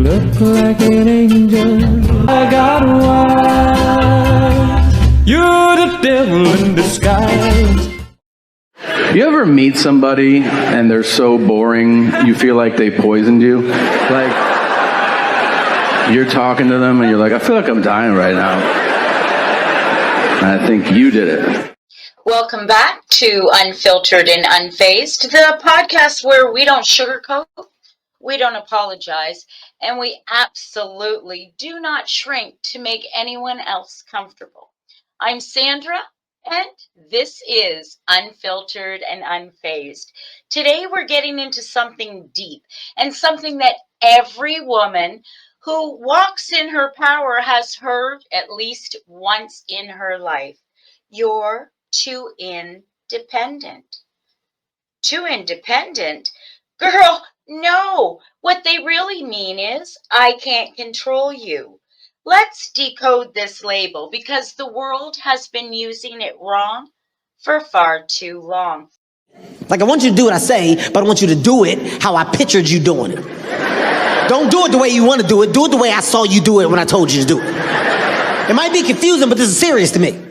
look like an angel. I got wise. You're the devil in disguise. You ever meet somebody and they're so boring, you feel like they poisoned you? Like, you're talking to them and you're like, I feel like I'm dying right now. And I think you did it. Welcome back to Unfiltered and Unfazed, the podcast where we don't sugarcoat, we don't apologize, and we absolutely do not shrink to make anyone else comfortable. I'm Sandra, and this is Unfiltered and Unfazed. Today we're getting into something deep and something that every woman who walks in her power has heard at least once in her life. You're too independent. Too independent? Girl, no. What they really mean is, I can't control you. Let's decode this label because the world has been using it wrong for far too long. Like, I want you to do what I say, but I want you to do it how I pictured you doing it. Don't do it the way you want to do it. Do it the way I saw you do it when I told you to do it. It might be confusing, but this is serious to me.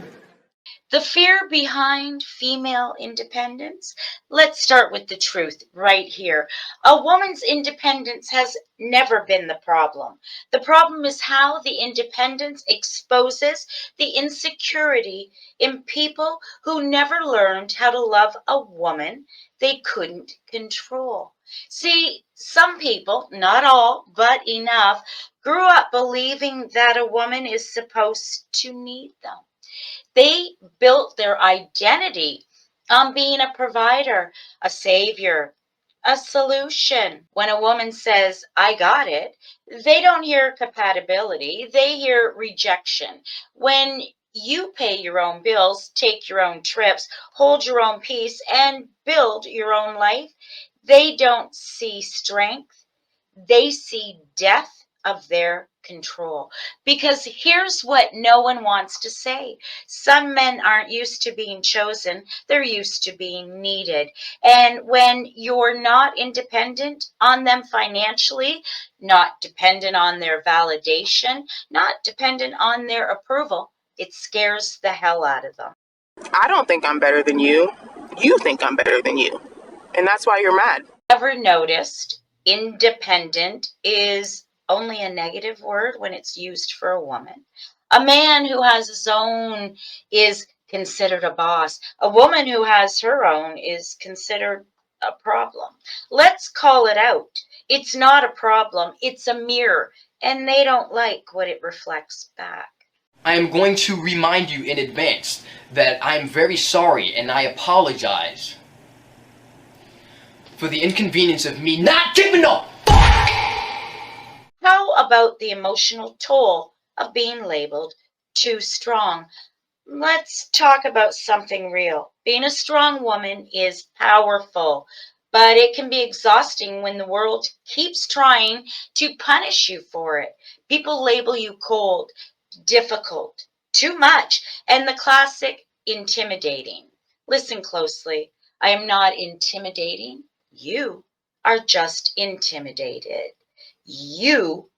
The fear behind female independence? Let's start with the truth right here. A woman's independence has never been the problem. The problem is how the independence exposes the insecurity in people who never learned how to love a woman they couldn't control. See, some people, not all, but enough, grew up believing that a woman is supposed to need them. They built their identity on being a provider, a savior, a solution. When a woman says, I got it, they don't hear compatibility, they hear rejection. When you pay your own bills, take your own trips, hold your own peace, and build your own life, they don't see strength, they see death of their control. Because here's what no one wants to say. Some men aren't used to being chosen, they're used to being needed. And when you're not independent on them financially, not dependent on their validation, not dependent on their approval, it scares the hell out of them. I don't think I'm better than you. You think I'm better than you. And that's why you're mad. Ever noticed independent is only a negative word when it's used for a woman? A man who has his own is considered a boss. A woman who has her own is considered a problem. Let's call it out. It's not a problem. It's a mirror, and they don't like what it reflects back. I am going to remind you in advance that I am very sorry and I apologize for the inconvenience of me not giving a fuck! How about the emotional toll of being labeled too strong? Let's talk about something real. Being a strong woman is powerful, but it can be exhausting when the world keeps trying to punish you for it. People label you cold, difficult, too much, and the classic intimidating. Listen closely. I am not intimidating. You are just intimidated. You,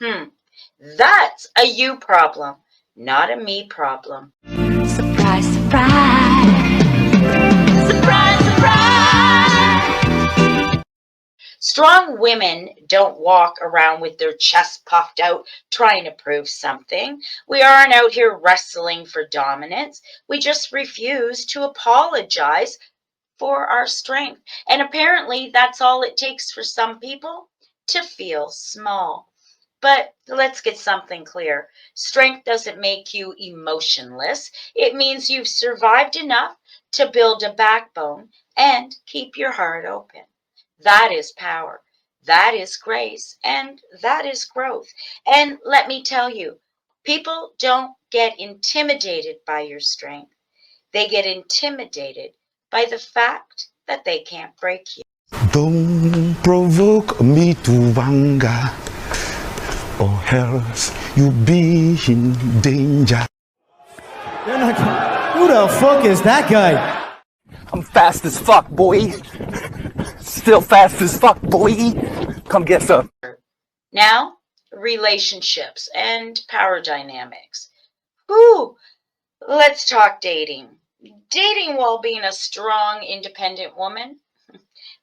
that's a you problem, not a me problem. Surprise, surprise. Surprise, surprise. Strong women don't walk around with their chest puffed out trying to prove something. We aren't out here wrestling for dominance. We just refuse to apologize for our strength. And apparently that's all it takes for some people to feel small. But let's get something clear. Strength doesn't make you emotionless. It means you've survived enough to build a backbone and keep your heart open. That is power. That is grace. And that is growth. And let me tell you, people don't get intimidated by your strength. They get intimidated by the fact that they can't break you. Don't provoke me to anger, or else you'll be in danger. Who the fuck is that guy? I'm fast as fuck, boy. Still fast as fuck, boy. Come get some. Now, relationships and power dynamics. Whew, let's talk dating. Dating while being a strong, independent woman.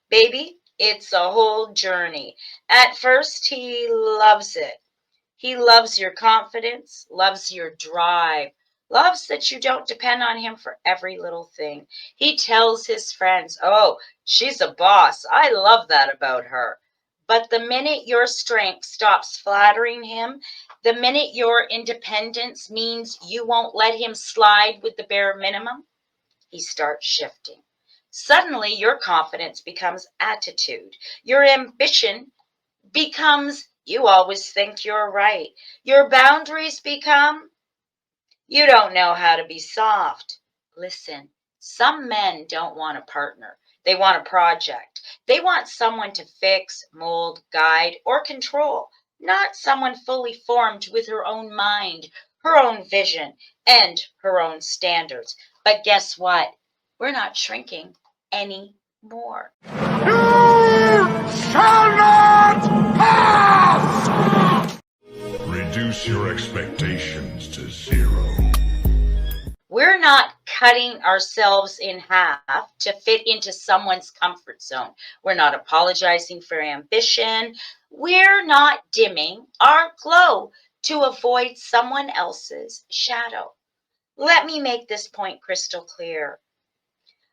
Baby, it's a whole journey. At first, he loves it. He loves your confidence, loves your drive, loves that you don't depend on him for every little thing. He tells his friends, oh, she's a boss. I love that about her. But the minute your strength stops flattering him, the minute your independence means you won't let him slide with the bare minimum, he starts shifting. Suddenly, your confidence becomes attitude. Your ambition becomes you always think you're right. Your boundaries become you don't know how to be soft. Listen, some men don't want a partner. They want a project. They want someone to fix, mold, guide, or control, not someone fully formed with her own mind, her own vision, and her own standards. But guess what? We're not shrinking anymore. Shall not pass! Reduce your expectations to 0. We're not cutting ourselves in half to fit into someone's comfort zone. We're not apologizing for ambition. We're not dimming our glow to avoid someone else's shadow. Let me make this point crystal clear.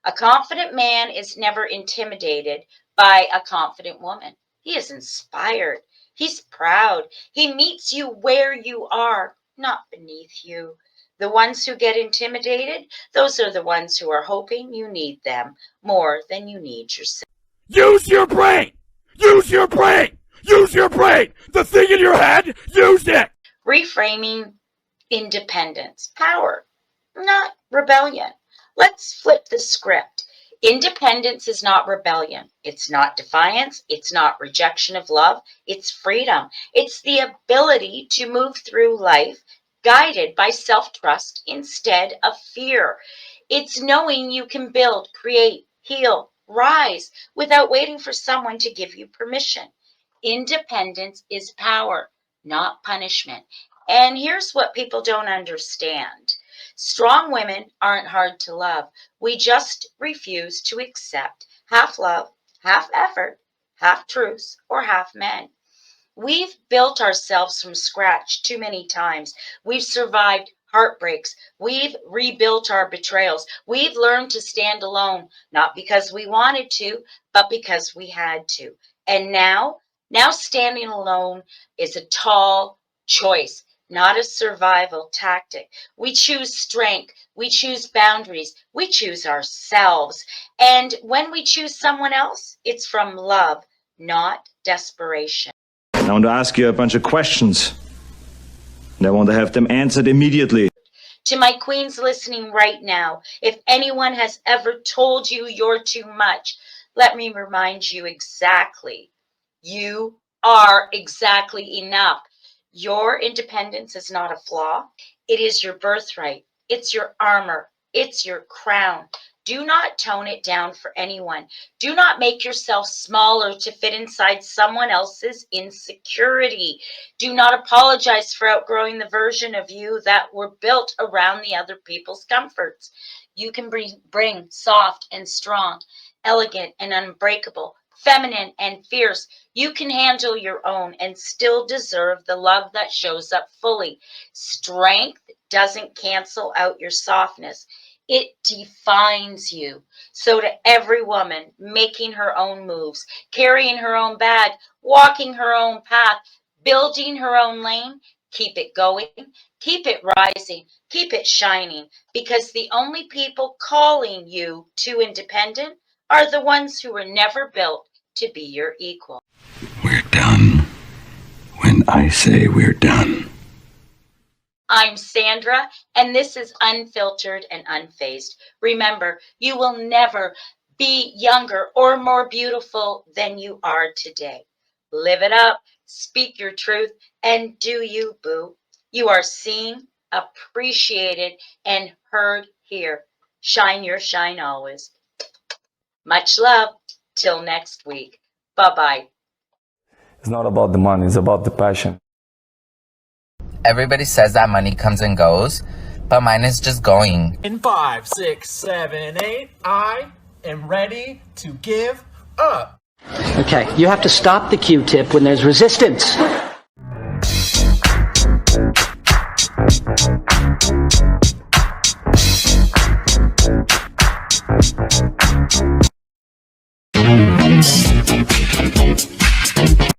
A confident man is never intimidated by a confident woman. He is inspired. He's proud. He meets you where you are, not beneath you. The ones who get intimidated, those are the ones who are hoping you need them more than you need yourself. Use your brain! Use your brain! Use your brain! The thing in your head, use it! Reframing independence, power, not rebellion. Let's flip the script. Independence is not rebellion. It's not defiance. It's not rejection of love. It's freedom. It's the ability to move through life guided by self-trust instead of fear. It's knowing you can build, create, heal, rise without waiting for someone to give you permission. Independence is power, not punishment. And here's what people don't understand. Strong women aren't hard to love. We just refuse to accept half love, half effort, half truths, or half men. We've built ourselves from scratch too many times. We've survived heartbreaks. We've rebuilt our betrayals. We've learned to stand alone, not because we wanted to, but because we had to. And now standing alone is a tall choice, not a survival tactic. We choose strength. We choose boundaries. We choose ourselves. And when we choose someone else, it's from love, not desperation. I want to ask you a bunch of questions, and I want to have them answered immediately. To my queens listening right now, if anyone has ever told you you're too much, let me remind you exactly. You are exactly enough. Your independence is not a flaw. It is your birthright. It's your armor. It's your crown. Do not tone it down for anyone. Do not make yourself smaller to fit inside someone else's insecurity. Do not apologize for outgrowing the version of you that were built around the other people's comforts. You can bring soft and strong, elegant and unbreakable, feminine and fierce. You can handle your own and still deserve the love that shows up fully. Strength doesn't cancel out your softness. It defines you. So to every woman making her own moves, carrying her own bag, walking her own path, building her own lane, keep it going, keep it rising, keep it shining, because the only people calling you to independent are the ones who were never built to be your equal. We're done when I say we're done. I'm Sandra, and this is Unfiltered and Unfazed. Remember, you will never be younger or more beautiful than you are today. Live it up, speak your truth, and do you, boo. You are seen, appreciated, and heard here. Shine your shine always. Much love. Till next week. Bye-bye. It's not about the money, it's about the passion. Everybody says that money comes and goes, but mine is just going. In 5, 6, 7, 8, I am ready to give up. Okay, you have to stop the Q-tip when there's resistance.